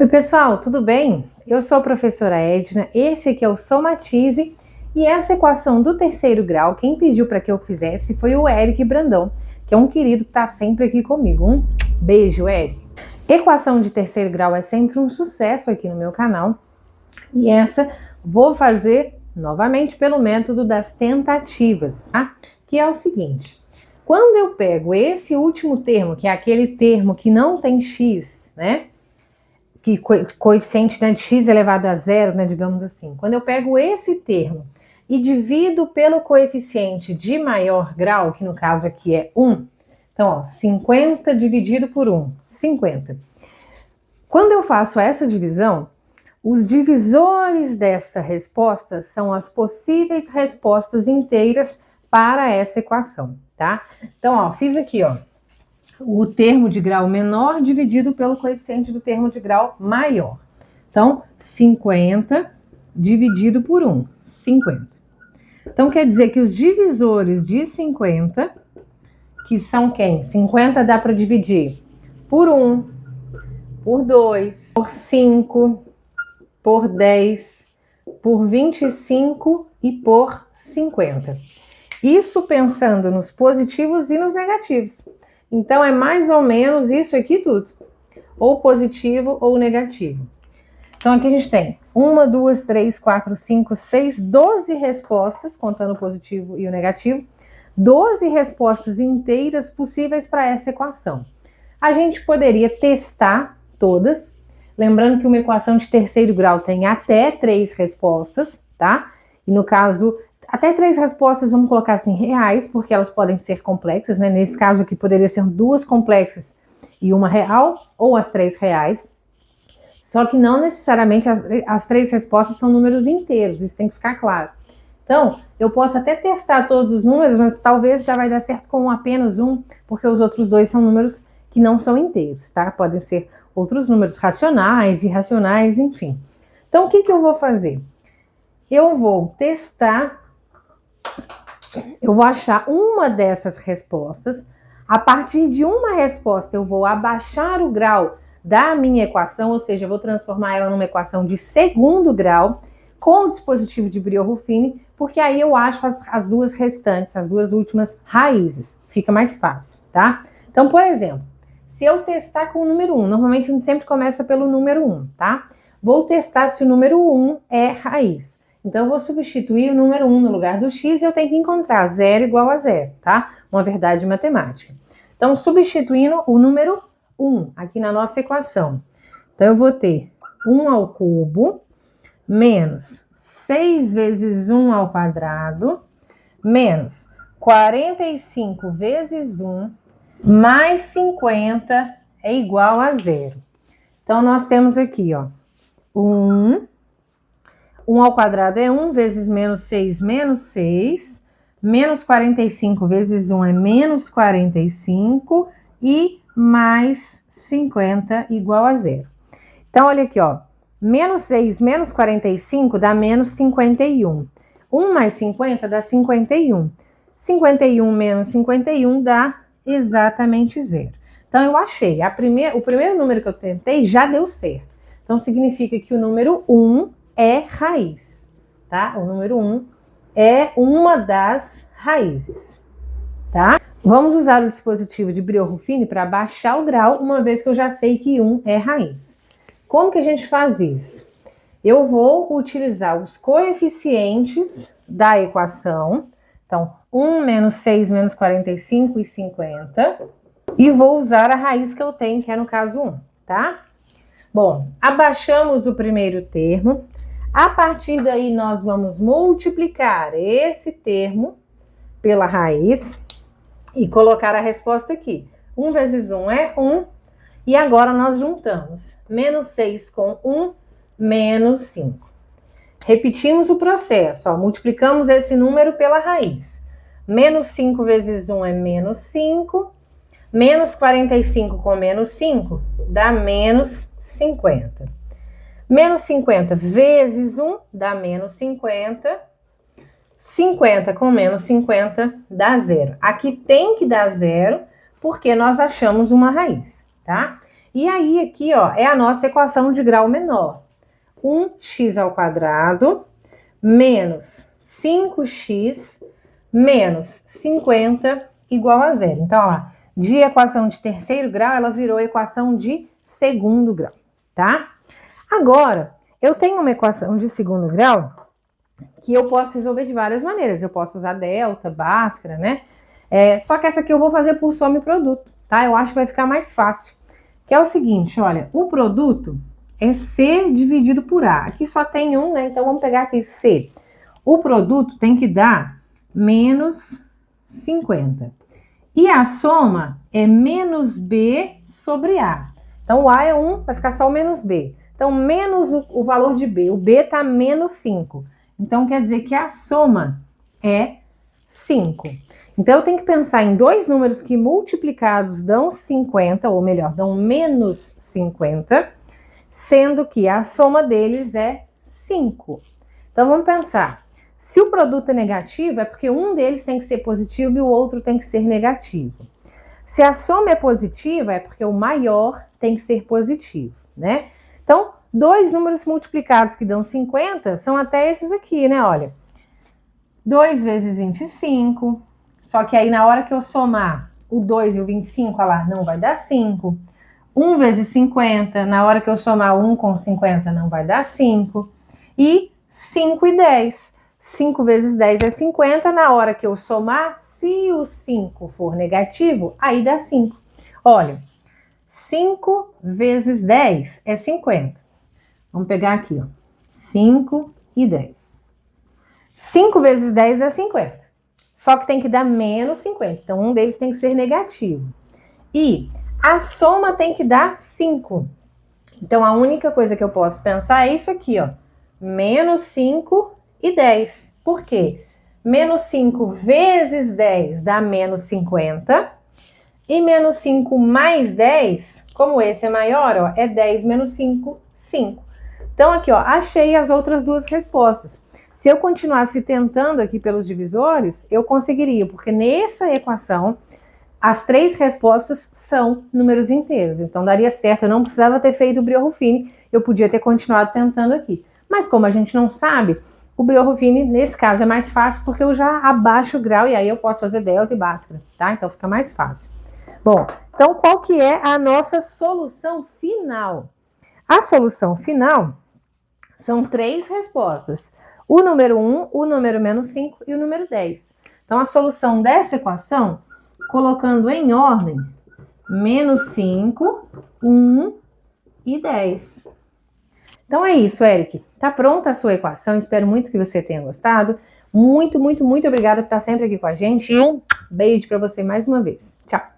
Oi pessoal, tudo bem? Eu sou a professora Edna, esse aqui é o Somatize e essa equação do terceiro grau, quem pediu para que eu fizesse foi o Eric Brandão, que é um querido que está sempre aqui comigo. Um beijo, Eric! Equação de terceiro grau é sempre um sucesso aqui no meu canal e essa vou fazer novamente pelo método das tentativas, tá? Que é o seguinte, quando eu pego esse último termo, que é aquele termo que não tem x, né? Que coeficiente, né, de x elevado a zero, né, digamos assim. Quando eu pego esse termo e divido pelo coeficiente de maior grau, que no caso aqui é 1, então, ó, 50 dividido por 1, 50. Quando eu faço essa divisão, os divisores dessa resposta são as possíveis respostas inteiras para essa equação, tá? Então, ó, fiz aqui, ó, o termo de grau menor dividido pelo coeficiente do termo de grau maior. Então, 50 dividido por 1, 50. Então, quer dizer que os divisores de 50, que são quem? 50 dá para dividir por 1, por 2, por 5, por 10, por 25 e por 50. Isso pensando nos positivos e nos negativos. Então, é mais ou menos isso aqui tudo. Ou positivo ou negativo. Então, aqui a gente tem 1, 2, 3, 4, 5, 6, 12 respostas, contando o positivo e o negativo. 12 respostas inteiras possíveis para essa equação. A gente poderia testar todas. Lembrando que uma equação de terceiro grau tem até 3 respostas, tá? E no caso... Até 3 respostas, vamos colocar assim, reais, porque elas podem ser complexas, né? Nesse caso aqui, poderia ser 2 complexas e 1 real, ou as 3 reais. Só que não necessariamente as 3 respostas são números inteiros, isso tem que ficar claro. Então, eu posso até testar todos os números, mas talvez já vai dar certo com apenas um, porque os outros 2 são números que não são inteiros, tá? Podem ser outros números racionais, irracionais, enfim. Então, o que eu vou fazer? Eu vou testar... Eu vou achar uma dessas respostas. A partir de uma resposta, eu vou abaixar o grau da minha equação, ou seja, eu vou transformar ela numa equação de segundo grau com o dispositivo de Brio-Ruffini, porque aí eu acho as duas restantes, as duas últimas raízes. Fica mais fácil, tá? Então, por exemplo, se eu testar com o número 1, normalmente a gente sempre começa pelo número 1, tá? Vou testar se o número 1 é raiz. Então, eu vou substituir o número 1 no lugar do x e eu tenho que encontrar 0 igual a 0, tá? Uma verdade matemática. Então, substituindo o número 1 aqui na nossa equação. Então, eu vou ter 1 ao cubo menos 6 vezes 1 ao quadrado menos 45 vezes 1 mais 50 é igual a 0. Então, nós temos aqui, ó, 1 ao quadrado é 1 vezes menos 6, menos 45 vezes 1 é menos 45 e mais 50 igual a 0. Então, olha aqui, ó, menos 6 menos 45 dá menos 51. 1 mais 50 dá 51. 51 menos 51 dá exatamente 0. Então, eu achei, o primeiro número que eu tentei já deu certo. Então, significa que o número 1 é raiz, tá? O número 1 é uma das raízes, tá? Vamos usar o dispositivo de Brio-Ruffini para baixar o grau, uma vez que eu já sei que 1 é raiz. Como que a gente faz isso? Eu vou utilizar os coeficientes da equação, então 1 menos 6 menos 45 e 50, e vou usar a raiz que eu tenho, que é no caso 1, tá? Bom, abaixamos o primeiro termo. A partir daí, nós vamos multiplicar esse termo pela raiz e colocar a resposta aqui. 1 vezes 1 é 1. E agora nós juntamos menos 6 com 1, menos 5. Repetimos o processo. Ó, multiplicamos esse número pela raiz. Menos 5 vezes 1 é menos 5. Menos 45 com menos 5 dá menos 50. Menos 50 vezes 1 dá menos 50. 50 com menos 50 dá 0. Aqui tem que dar 0, porque nós achamos uma raiz, tá? E aí aqui, ó, é a nossa equação de grau menor. 1x² menos 5x menos 50 igual a zero. Então, ó lá, de equação de terceiro grau, ela virou equação de segundo grau, tá? Agora, eu tenho uma equação de segundo grau que eu posso resolver de várias maneiras. Eu posso usar delta, Bhaskara, né? Só que essa aqui eu vou fazer por soma e produto, tá? Eu acho que vai ficar mais fácil. Que é o seguinte, olha, o produto é C dividido por A. Aqui só tem um, né? Então vamos pegar aqui C. O produto tem que dar menos 50. E a soma é menos B sobre A. Então o A é 1, vai ficar só o menos B. Então menos o valor de B. O B está menos 5. Então quer dizer que a soma é 5. Então eu tenho que pensar em dois números que multiplicados dão 50, ou melhor, dão menos 50, sendo que a soma deles é 5. Então vamos pensar. Se o produto é negativo, é porque um deles tem que ser positivo e o outro tem que ser negativo. Se a soma é positiva, é porque o maior tem que ser positivo, né? Então, dois números multiplicados que dão 50 são até esses aqui, né? Olha, 2 vezes 25, só que aí na hora que eu somar o 2 e o 25, olha lá, não vai dar 5. 1 vezes 50, na hora que eu somar 1 com 50, não vai dar 5. E 5 e 10. 5 vezes 10 é 50, na hora que eu somar, se o 5 for negativo, aí dá 5. Olha, 5 vezes 10 é 50. Vamos pegar aqui, ó. 5 e 10. 5 vezes 10 dá 50. Só que tem que dar menos 50. Então, um deles tem que ser negativo. E a soma tem que dar 5. Então, a única coisa que eu posso pensar é isso aqui, ó. Menos 5 e 10. Por quê? Menos 5 vezes 10 dá menos 50. E menos 5 mais 10, como esse é maior, ó, é 10 menos 5, 5. Então, aqui, ó, achei as outras duas respostas. Se eu continuasse tentando aqui pelos divisores, eu conseguiria, porque nessa equação, as três respostas são números inteiros. Então, daria certo, eu não precisava ter feito o Brio-Ruffini, eu podia ter continuado tentando aqui. Mas como a gente não sabe, o Brio-Ruffini, nesse caso, é mais fácil, porque eu já abaixo o grau, e aí eu posso fazer delta e Bhaskara, tá? Então, fica mais fácil. Bom, então, qual que é a nossa solução final? A solução final são três respostas. O número 1, o número menos 5 e o número 10. Então, a solução dessa equação, colocando em ordem, menos 5, 1 e 10. Então é isso, Eric. Tá pronta a sua equação. Espero muito que você tenha gostado. Muito, muito, muito obrigada por estar sempre aqui com a gente. E um beijo para você mais uma vez. Tchau.